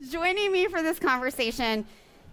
Joining me for this conversation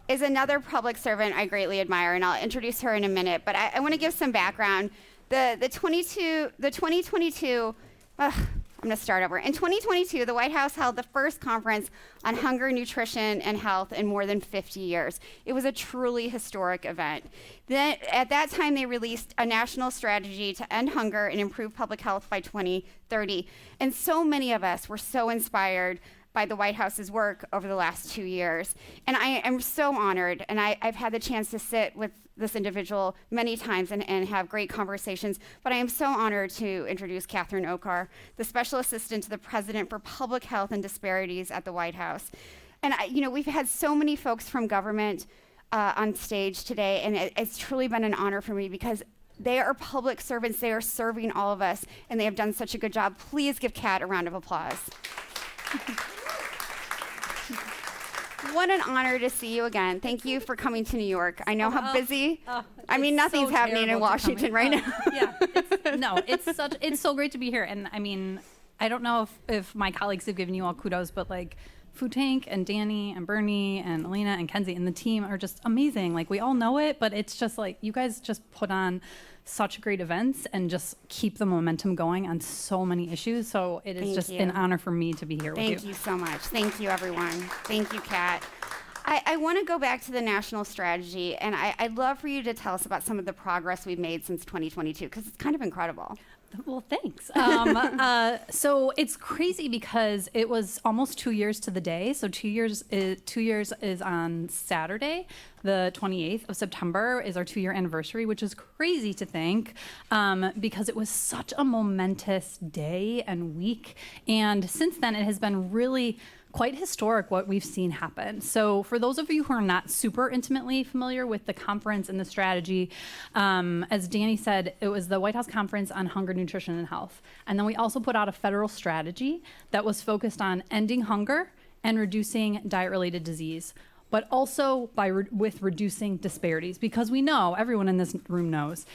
is another public servant I greatly admire, and I'll introduce her in a minute. But I want to give some background. The 2022. I'm going to start over. In 2022, the White House held the first conference on hunger, nutrition, and health in more than 50 years. It was a truly historic event. Then, at that time, they released a national strategy to end hunger and improve public health by 2030. And so many of us were so inspired by the White House's work over the last 2 years. And I am so honored, and I've had the chance to sit with this individual many times and have great conversations, but I am so honored to introduce Catherine Oakar, the Special Assistant to the President for Public Health and Disparities at the White House. And we've had so many folks from government on stage today, and it's truly been an honor for me because they are public servants, they are serving all of us, and they have done such a good job. Please give Kat a round of applause. What an honor to see you again. Thank you for coming to New York. I know how busy. Nothing's so happening in Washington right now. It's so great to be here. And I mean, I don't know if my colleagues have given you all kudos, but like Food Tank and Danny and Bernie and Elena and Kenzie and the team are just amazing. Like we all know it, but it's just like you guys just put on such great events and just keep the momentum going on so many issues. So it is just an honor for me to be here with you. Thank you so much. Thank you, everyone. Thank you, Kat. I want to go back to the national strategy, and I'd love for you to tell us about some of the progress we've made since 2022, because it's kind of incredible. Well, thanks. So it's crazy because it was almost 2 years to the day. So 2 years is on Saturday. The 28th of September is our 2-year anniversary, which is crazy to think because it was such a momentous day and week. And since then, it has been really quite historic what we've seen happen. So for those of you who are not super intimately familiar with the conference and the strategy, as Danny said, it was the White House Conference on Hunger, Nutrition, and Health. And then we also put out a federal strategy that was focused on ending hunger and reducing diet-related disease, but also with reducing disparities, because we know, everyone in this room knows,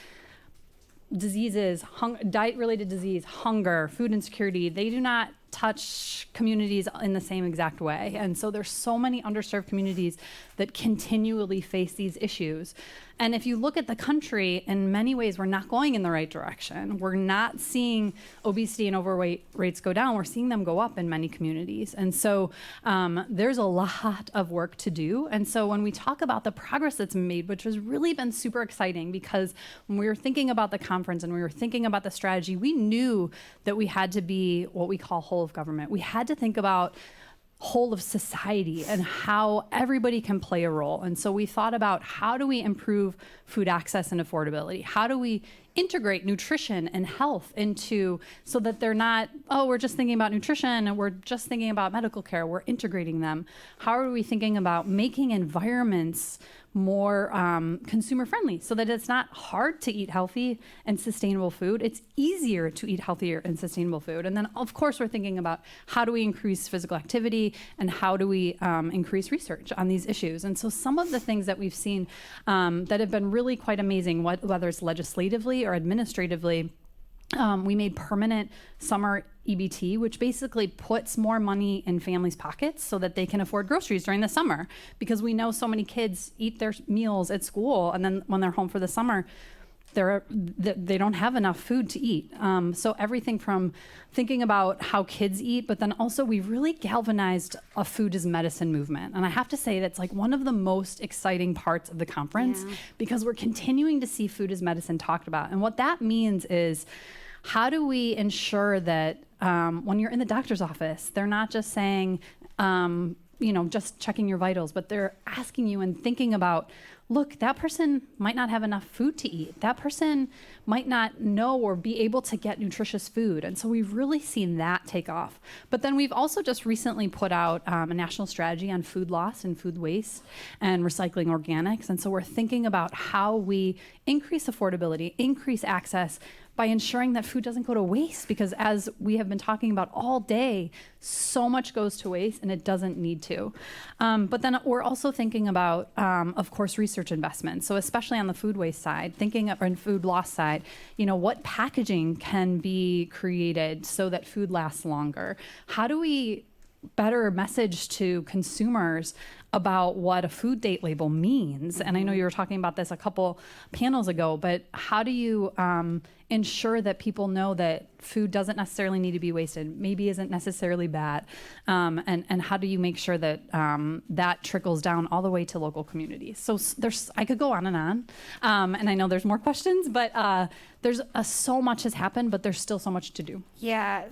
diseases, diet-related disease, hunger, food insecurity, they do not touch communities in the same exact way. And so there's so many underserved communities that continually face these issues. And if you look at the country, in many ways, we're not going in the right direction. We're not seeing obesity and overweight rates go down. We're seeing them go up in many communities. And so there's a lot of work to do. And so when we talk about the progress that's made, which has really been super exciting, because when we were thinking about the conference and we were thinking about the strategy, we knew that we had to be what we call whole of government. We had to think about whole of society and how everybody can play a role. And so we thought about, how do we improve food access and affordability? How do we integrate nutrition and health into, so that they're not, oh, we're just thinking about nutrition and we're just thinking about medical care. We're integrating them. How are we thinking about making environments more consumer friendly so that it's not hard to eat healthy and sustainable food? It's easier to eat healthier and sustainable food. And then of course we're thinking about, how do we increase physical activity and how do we increase research on these issues? And so some of the things that we've seen that have been really quite amazing, whether it's legislatively or administratively, we made permanent summer EBT, which basically puts more money in families' pockets so that they can afford groceries during the summer, because we know so many kids eat their meals at school, and then when they're home for the summer, they don't have enough food to eat. So everything from thinking about how kids eat, but then also we really galvanized a food is medicine movement. And I have to say that's like one of the most exciting parts of the conference, because we're continuing to see food as medicine talked about. And what that means is, how do we ensure that when you're in the doctor's office, they're not just saying, just checking your vitals, but they're asking you and thinking about, look, that person might not have enough food to eat. That person might not know or be able to get nutritious food. And so we've really seen that take off. But then we've also just recently put out a national strategy on food loss and food waste and recycling organics. And so we're thinking about how we increase affordability, increase access, by ensuring that food doesn't go to waste, because as we have been talking about all day, so much goes to waste and it doesn't need to. But then we're also thinking about, of course, research investments. So especially on the food waste side, and food loss side, what packaging can be created so that food lasts longer? How do we better message to consumers about what a food date label means. And I know you were talking about this a couple panels ago, but how do you ensure that people know that food doesn't necessarily need to be wasted, maybe isn't necessarily bad, and how do you make sure that that trickles down all the way to local communities? So I could go on, and I know there's more questions, but there's so much has happened, but there's still so much to do. Yeah,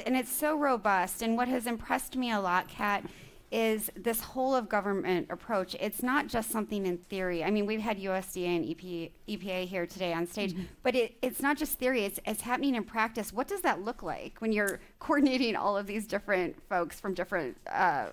and it's so robust. And what has impressed me a lot, Kat, is this whole of government approach. It's not just something in theory. I mean, we've had USDA and EPA here today on stage, but it's not just theory, it's happening in practice. What does that look like when you're coordinating all of these different folks from different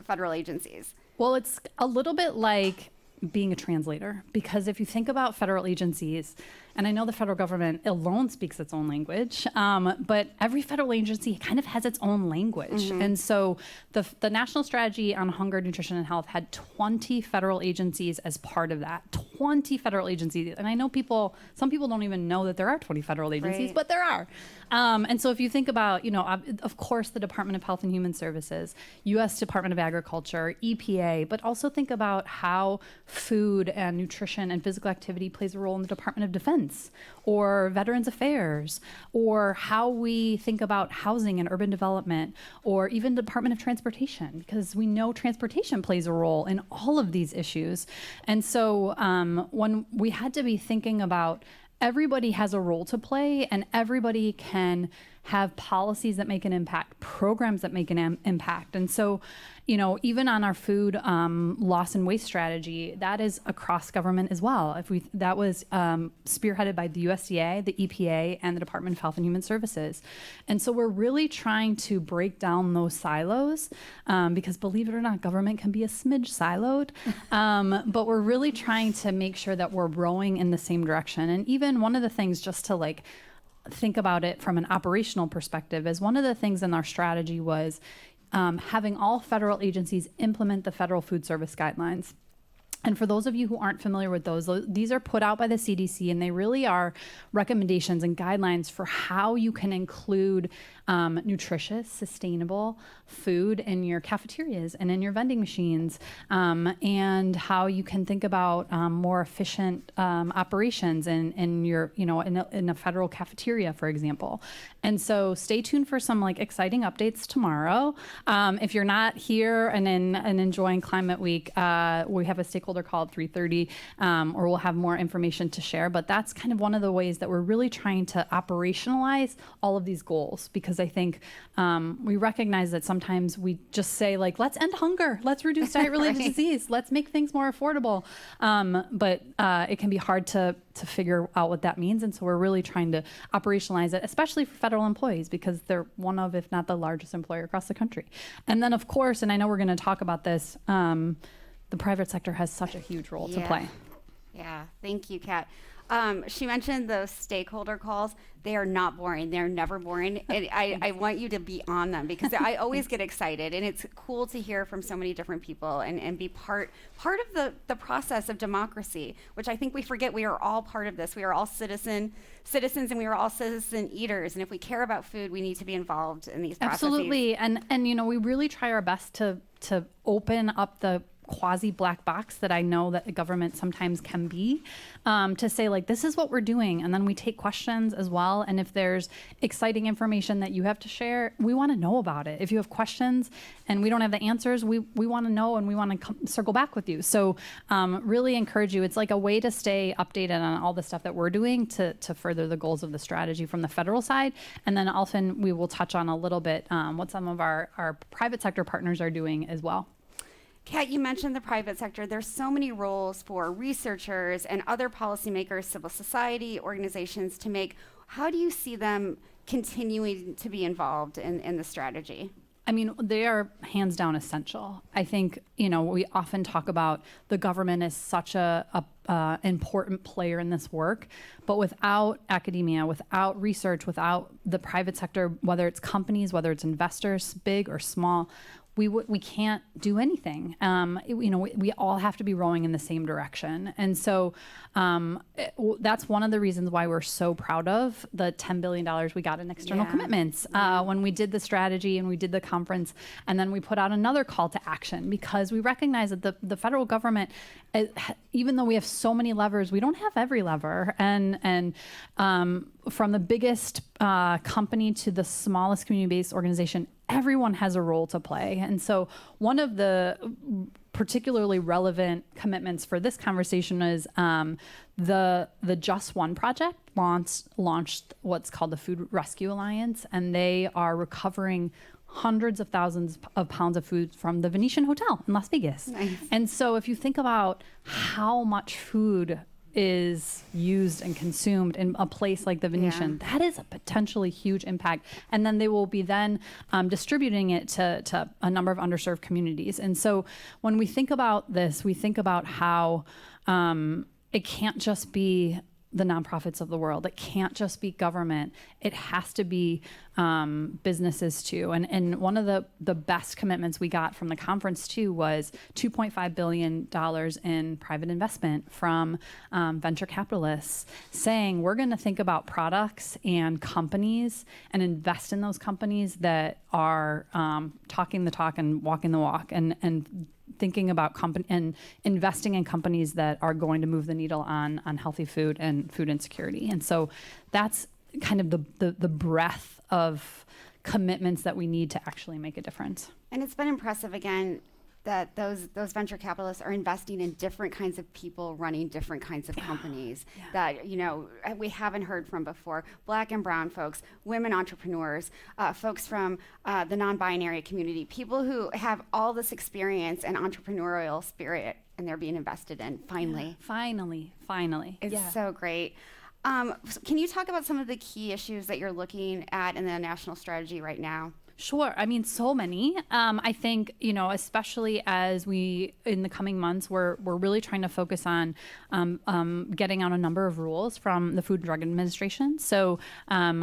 federal agencies? Well, it's a little bit like being a translator, because if you think about federal agencies, and I know the federal government alone speaks its own language, but every federal agency kind of has its own language. And so the National Strategy on Hunger, Nutrition, and Health had 20 federal agencies as part of that. 20 federal agencies. And I know some people don't even know that there are 20 federal agencies, Right. but there are. And so if you think about, of course, the Department of Health and Human Services, U.S. Department of Agriculture, EPA, but also think about how food and nutrition and physical activity plays a role in the Department of Defense or Veterans Affairs, or how we think about housing and urban development, or even Department of Transportation, because we know transportation plays a role in all of these issues. And so when we had to be thinking about everybody has a role to play, and everybody can have policies that make an impact, programs that make an impact. And so, even on our food loss and waste strategy, that is across government as well. That was spearheaded by the USDA, the EPA, and the Department of Health and Human Services. And so we're really trying to break down those silos, because believe it or not, government can be a smidge siloed. But we're really trying to make sure that we're rowing in the same direction. And even one of the things, just to think about it from an operational perspective, is one of the things in our strategy was having all federal agencies implement the Federal Food Service Guidelines. And for those of you who aren't familiar with those, these are put out by the CDC, and they really are recommendations and guidelines for how you can include nutritious, sustainable food in your cafeterias and in your vending machines, and how you can think about more efficient operations in your, in a federal cafeteria, for example. And so stay tuned for some exciting updates tomorrow. If you're not here and enjoying Climate Week, we have a stakeholder call at 3:30, or we'll have more information to share. But that's kind of one of the ways that we're really trying to operationalize all of these goals, because I think we recognize that sometimes we just say, let's end hunger, let's reduce diet-related Right. disease, let's make things more affordable. But it can be hard to figure out what that means. And so we're really trying to operationalize it, especially for federal employees, because they're one of, if not the largest employer across the country. And then, of course, and I know we're going to talk about this, the private sector has such a huge role to play. Yeah, thank you, Kat. She mentioned those stakeholder calls. They are not boring. They're never boring. And I want you to be on them, because I always get excited, and it's cool to hear from so many different people and be part of the process of democracy, which I think we forget. We are all part of this. We are all citizens, and we are all citizen eaters. And if we care about food, we need to be involved in these processes. Absolutely. And we really try our best to open up the quasi black box that I know that the government sometimes can be, to say this is what we're doing, and then we take questions as well. And if there's exciting information that you have to share, we want to know about it. If you have questions and we don't have the answers, we want to know, and we want to circle back with you. So really encourage you. It's a way to stay updated on all the stuff that we're doing to further the goals of the strategy from the federal side. And then often we will touch on a little bit what some of our private sector partners are doing as well. Kat, you mentioned the private sector. There's so many roles for researchers and other policymakers, civil society organizations to make. How do you see them continuing to be involved in the strategy? I mean, they are hands down essential. I think, we often talk about the government as such a important player in this work, but without academia, without research, without the private sector, whether it's companies, whether it's investors, big or small, we can't do anything. We all have to be rowing in the same direction. And so that's one of the reasons why we're so proud of the $10 billion we got in external commitments when we did the strategy and we did the conference, and then we put out another call to action, because we recognize that the federal government, even though we have so many levers, we don't have every lever, and from the biggest company to the smallest community-based organization, everyone has a role to play. And so one of the particularly relevant commitments for this conversation is the Just One Project launched what's called the Food Rescue Alliance, and they are recovering hundreds of thousands of pounds of food from the Venetian Hotel in Las Vegas. Nice. And so if you think about how much food is used and consumed in a place like the Venetian, that is a potentially huge impact. And then they will be then distributing it to a number of underserved communities. And so when we think about this, we think about how it can't just be the nonprofits of the world. It can't just be government. It has to be businesses too. And one of the best commitments we got from the conference too was $2.5 billion in private investment from venture capitalists, saying we're going to think about products and companies and invest in those companies that are talking the talk and walking the walk, and thinking about and investing in companies that are going to move the needle on healthy food and food insecurity. And so that's kind of the breadth of commitments that we need to actually make a difference. And it's been impressive, again, that those venture capitalists are investing in different kinds of people running different kinds of companies that, you know, we haven't heard from before. Black and brown folks, women entrepreneurs, folks from the non-binary community, people who have all this experience and entrepreneurial spirit, and they're being invested in, finally. Finally. It's so great. Can you talk about some of the key issues that you're looking at in the national strategy right now? Sure. I mean, so many. I think, you know, especially as we, in the coming months, we're really trying to focus on getting out a number of rules from the Food and Drug Administration. So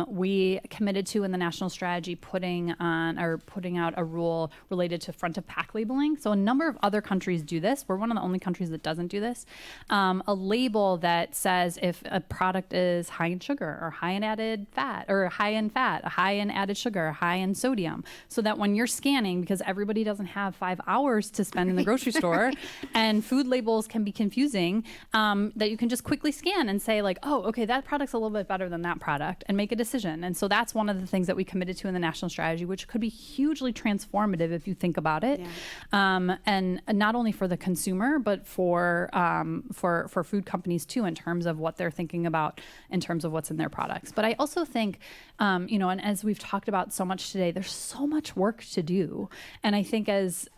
we committed to, in the national strategy, putting out a rule related to front of pack labeling. So a number of other countries do this. We're one of the only countries that doesn't do this. A label that says if a product is high in sugar or high in added fat, or high in fat, high in added sugar, high in sodium, so that when you're scanning, because everybody doesn't have 5 hours to spend in the grocery store, and food labels can be confusing, that you can just quickly scan and say like, oh, okay, that product's a little bit better than that product, and make a decision. And so that's one of the things that we committed to in the national strategy, which could be hugely transformative if you think about it. And not only for the consumer, but for food companies too, in terms of what they're thinking about in terms of what's in their products. But I also think, you know, and as we've talked about so much today, there's so much work to do. And I think as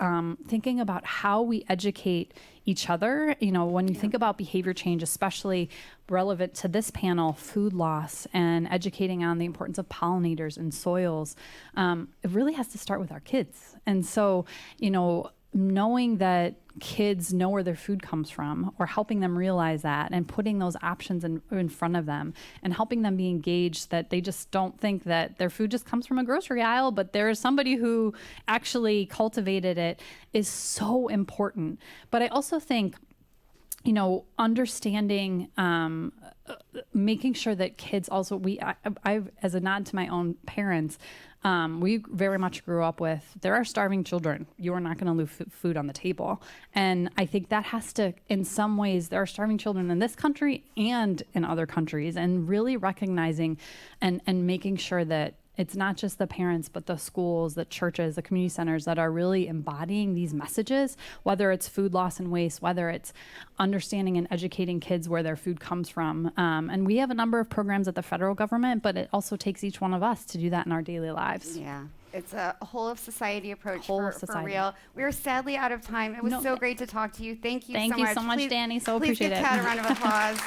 thinking about how we educate each other, you know, when you think about behavior change, especially relevant to this panel, food loss, and educating on the importance of pollinators and soils, it really has to start with our kids. And so, you know, knowing that kids know where their food comes from, or helping them realize that, and putting those options in front of them, and helping them be engaged, that they just don't think that their food just comes from a grocery aisle, but there is somebody who actually cultivated it, is so important. But I also think, you know, understanding, making sure that kids also, I as a nod to my own parents, we very much grew up with, there are starving children. You are not going to leave food on the table. And I think that has to, in some ways, there are starving children in this country and in other countries, and really recognizing and making sure that it's not just the parents, but the schools, the churches, the community centers that are really embodying these messages, whether it's food loss and waste, whether it's understanding and educating kids where their food comes from. And we have a number of programs at the federal government, but it also takes each one of us to do that in our daily lives. Yeah. It's a whole of society approach for real. We are sadly out of time. It was so great to talk to you. Thank you so much. Thank you so much, Danny. So please appreciate it. Please give Kat a round of applause.